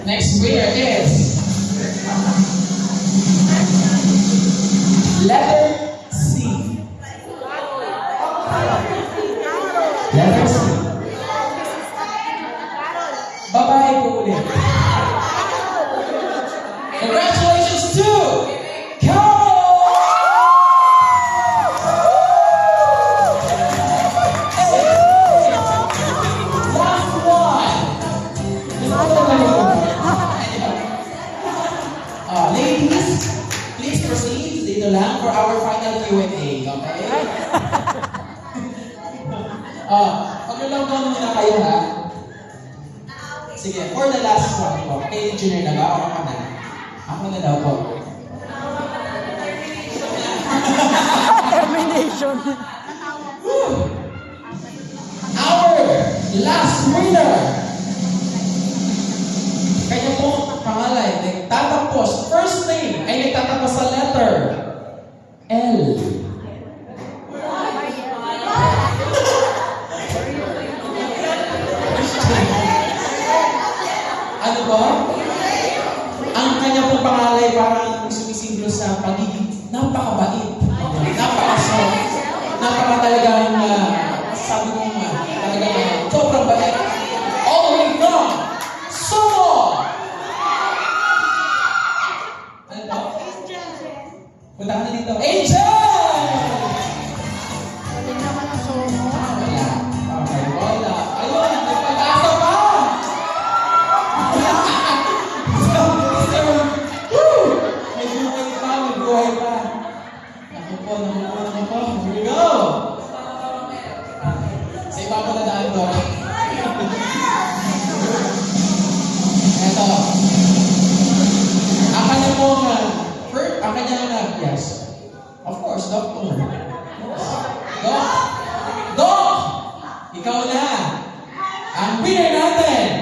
Next winner is letter C. Letter C. Babae po ulit. Congratulations to Carol! Last one. Ladies, please proceed dito lang for our final Q&A, okay? Pag-logdown muna kayo, ha? Sige, for the last one po. Okay, Junior na ba? O ako na? Ako na daw po. Termination. Our last winner. Kanya po pangalan, nagtatapos. First name ay nagtatapos sa letter L. Ano ba? Ang kanya pong pangalay parang sumisimbolo sa pagiging napakabait. Napaka-soft. Napaka-talagang sabi ko talagang sobrang bait. All the way from Somo! Ano ba? Punta ka na dito. Angel! Galing naman ang somo. Wala. Okay, wala. Ayun, may pag-asa pa! May buhay pa, may buhay pa. Naku po. Here we go! Sa iba ko na daan doon. Eto. Ang kanya pong, ang kanya yes. Of course, doctor. Doc! Ikaw na! Ang winner natin!